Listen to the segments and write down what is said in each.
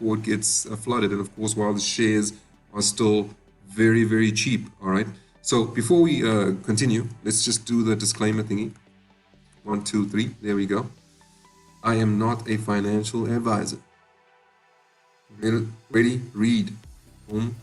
before it gets flooded. And of course, while the shares are still very, very cheap. All right. So before we continue, let's just do the disclaimer thingy. 1, 2, 3. There we go. I am not a financial advisor. Ready? Read. Boom.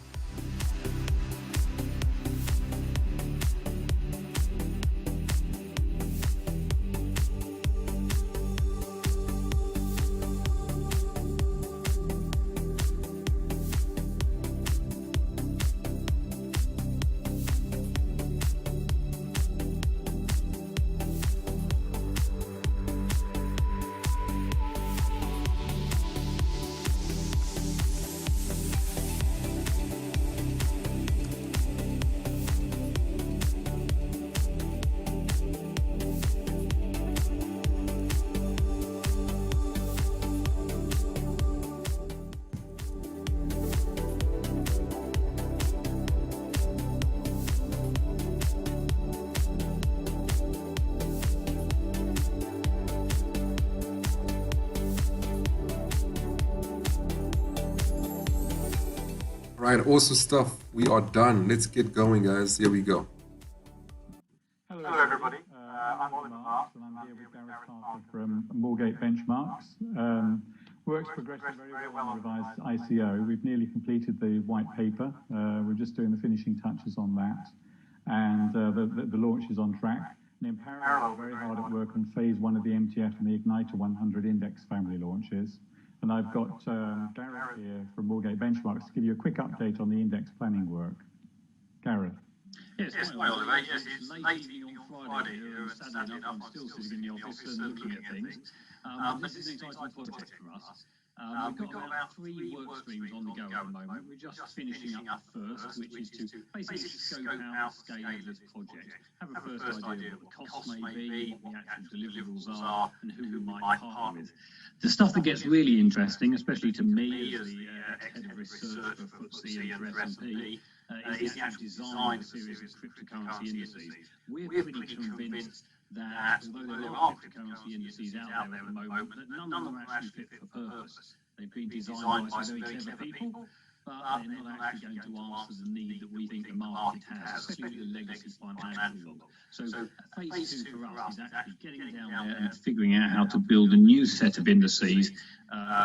Right, awesome stuff. We are done. Let's get going, guys. Here we go. Hello everybody. I'm Oliver Marks and I'm here with Gareth Parker from Moorgate Benchmarks. Work's progressing very well on revised ICO. We've nearly completed the white paper. We're just doing the finishing touches on that. And the launch is on track. And in parallel, we're very hard at work on phase 1 of the MTF and the Igniter 100 index family launches. And I've got Gareth here from Moorgate Benchmarks to give you a quick update on the index planning work. Gareth. Yes, hi Oliver. Yes, it's late evening on Friday here, and sadly enough, I'm still sitting in the office and looking at things. This is an exciting project for us. We've got about 3 work streams on the go at the moment. We're just finishing up the first, which is to basically scope out the scale of this project, have a first idea of what the costs may be, what the actual deliverables are, and who we might partner with. The stuff that gets really interesting, especially to me as the head of research for FTSE and for S&P, is the actual design of a series of cryptocurrency indices. We're pretty convinced that although there are cryptocurrency indices out there at the moment, that none of them are actually fit for purpose. They've been designed by some very clever people, but they're not actually going to answer the need that we think the market has, especially the legacy financial world. So phase 2 for us is actually getting down there and figuring out how to build a new set of indices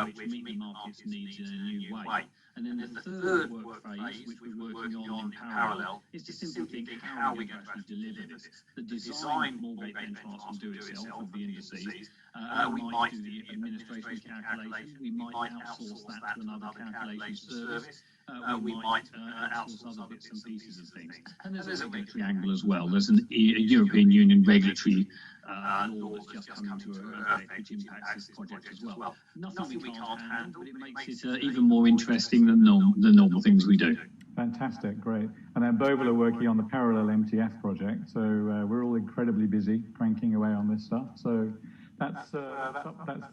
which meet the market's needs in a new way. And then the third work phase, which we're working on in parallel, is to simply think how we can actually deliver this. The design Moorgate Benchmarks will do itself of the indices. We might do the administration calculations. We might outsource that to another calculation service. We might outsource other bits and pieces of things. And there's a regulatory angle as well. There's a European Union regulatory law that's just come into effect, which impacts this project as well. Nothing we can't handle, but it makes it even more interesting than the normal things we do. Fantastic, great. And then Boval are working on the parallel MTF project, so we're all incredibly busy cranking away on this stuff. So that's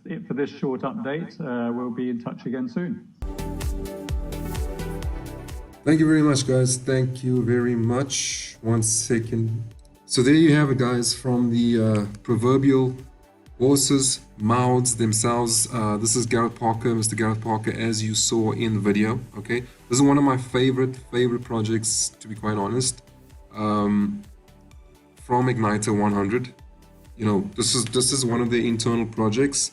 it for this short update. We'll be in touch again soon. Thank you very much, guys. Thank you very much. 1 second. So there you have it, guys, from the proverbial horses' mouths themselves. This is Gareth Parker, Mr. Gareth Parker, as you saw in the video. Okay, this is one of my favorite projects, to be quite honest. From Igniter 100. You know, this is one of the internal projects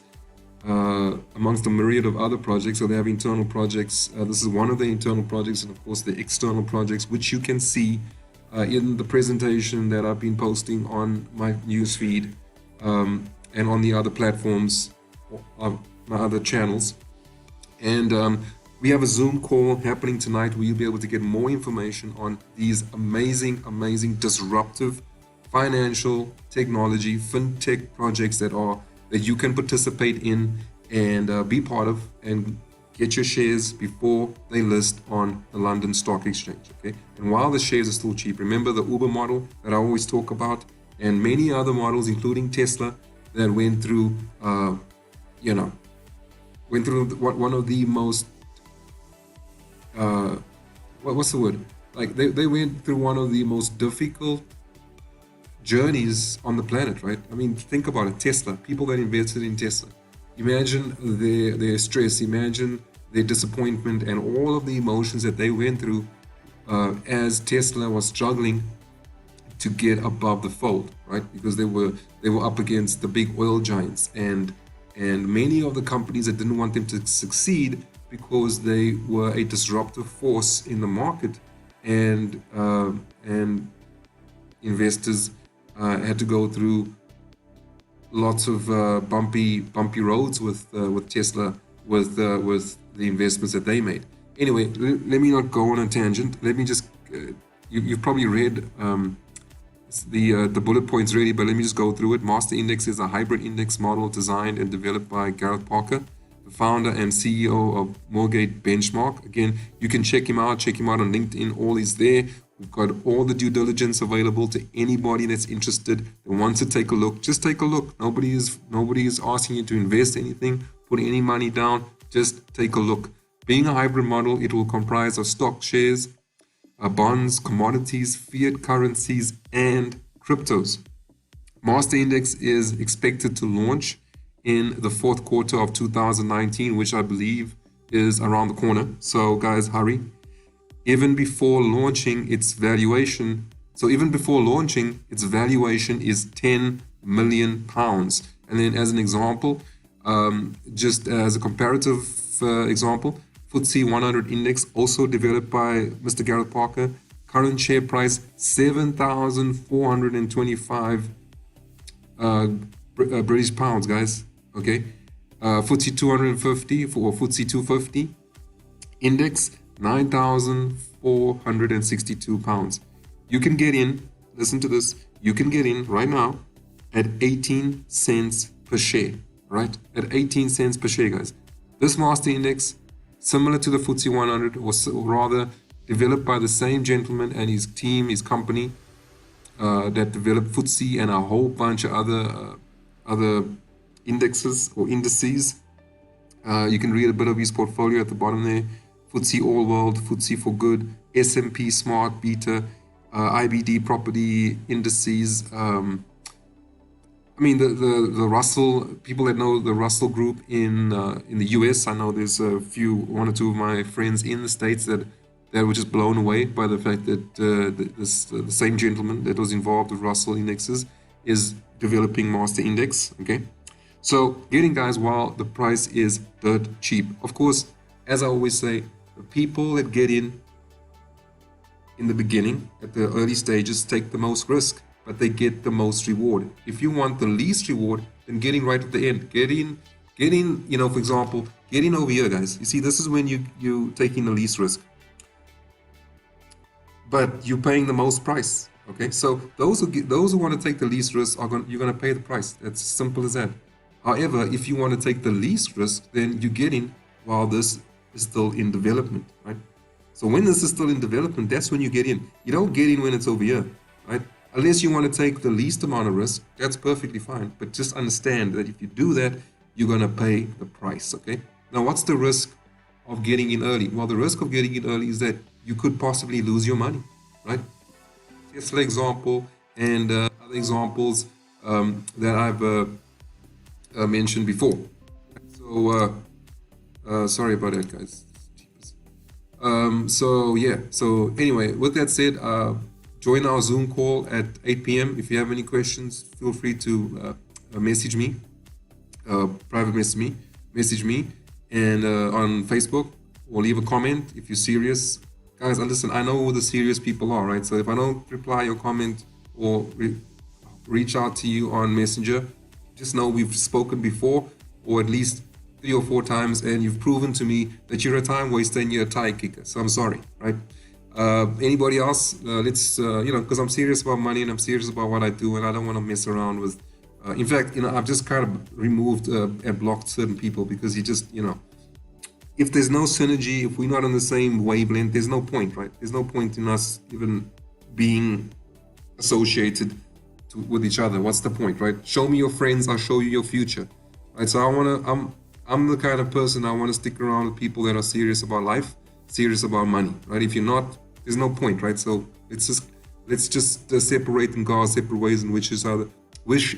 amongst a myriad of other projects. So they have internal projects. This is one of the internal projects, and of course the external projects, which you can see in the presentation that I've been posting on my newsfeed and on the other platforms, my other channels. And we have a Zoom call happening tonight where you'll be able to get more information on these amazing disruptive financial technology fintech projects that you can participate in and be part of and get your shares before they list on the London Stock Exchange. Okay, and while the shares are still cheap, remember the Uber model that I always talk about, and many other models, including Tesla, that went through one of the most what's the word, like they went through one of the most difficult journeys on the planet, right? I mean, think about it. Tesla, people that invested in Tesla, imagine their stress, imagine their disappointment and all of the emotions that they went through as Tesla was struggling to get above the fold, right? Because they were up against the big oil giants and many of the companies that didn't want them to succeed because they were a disruptive force in the market, and investors had to go through lots of bumpy roads with Tesla, with the investments that they made. Anyway, let me not go on a tangent. Let me just you've probably read the bullet points already, but let me just go through it. Master Index is a hybrid index model designed and developed by Gareth Parker, the founder and CEO of Moorgate Benchmark. Again, you can check him out on LinkedIn. All is there. We've got all the due diligence available to anybody that's interested, that wants to take a look. Just take a look. Nobody is asking you to invest anything, put any money down. Just take a look. Being a hybrid model, it will comprise of stock shares, bonds, commodities, fiat currencies, and cryptos. Master Index is expected to launch in the fourth quarter of 2019, which I believe is around the corner. So guys, hurry. Even before launching, its valuation is 10 million pounds. And then as an example, just as a comparative example, FTSE 100 index, also developed by Mr. Gareth Parker, current share price 7,425 British pounds, guys. Okay, FTSE 250 or FTSE 250 index 9,462 pounds. You can get in. Listen to this. You can get in right now at 18 cents per share. Right, at 18 cents per share, guys. This master index, similar to the FTSE 100, or rather developed by the same gentleman and his team, his company that developed FTSE and a whole bunch of other indexes or indices. You can read a bit of his portfolio at the bottom there. FTSE All World, FTSE for Good, S&P Smart Beta, IBD Property Indices. I mean, the Russell, people that know the Russell Group in the US, I know there's one or two of my friends in the States that were just blown away by the fact that the same gentleman that was involved with Russell indexes is developing Master Index. Okay, so get in, guys, while the price is dirt cheap. Of course, as I always say, the people that get in the beginning, at the early stages, take the most risk, but they get the most reward. If you want the least reward, then get in right at the end. Get in, you know, for example, get in over here, guys. You see, this is when you taking the least risk, but you're paying the most price. Okay, so those who want to take the least risk you're gonna pay the price. That's as simple as that. However, if you want to take the least risk, then you get in while this is still in development, right? So when this is still in development, that's when you get in. You don't get in when it's over here, right? Unless you want to take the least amount of risk, that's perfectly fine. But just understand that if you do that, you're going to pay the price, okay? Now, what's the risk of getting in early? Well, the risk of getting in early is that you could possibly lose your money, right? Tesla example and other examples that I've mentioned before. So, sorry about that, guys. So anyway, with that said, join our Zoom call at 8 p.m. If you have any questions, feel free to message me, private message me, and on Facebook, or leave a comment if you're serious. Guys, listen, I know who the serious people are, right? So if I don't reply your comment or reach out to you on Messenger, just know we've spoken before, or at least 3 or 4 times, and you've proven to me that you're a time waster and you're a tie kicker. So I'm sorry, right? Anybody else? Let's, because I'm serious about money and I'm serious about what I do, and I don't want to mess around with. In fact, I've just kind of removed and blocked certain people because you just, if there's no synergy, if we're not on the same wavelength, there's no point, right? There's no point in us even being associated with each other. What's the point, right? Show me your friends, I'll show you your future, right? So I'm the kind of person I want to stick around with people that are serious about life, serious about money, right? If you're not, there's no point, right? So let's just separate and go our separate ways and wish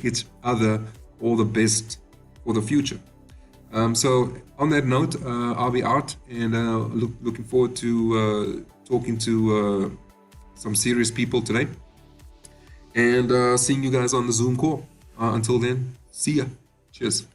each other all the best for the future. So on that note, I'll be out, and looking forward to talking to some serious people today, and seeing you guys on the Zoom call. Until then, see ya. Cheers.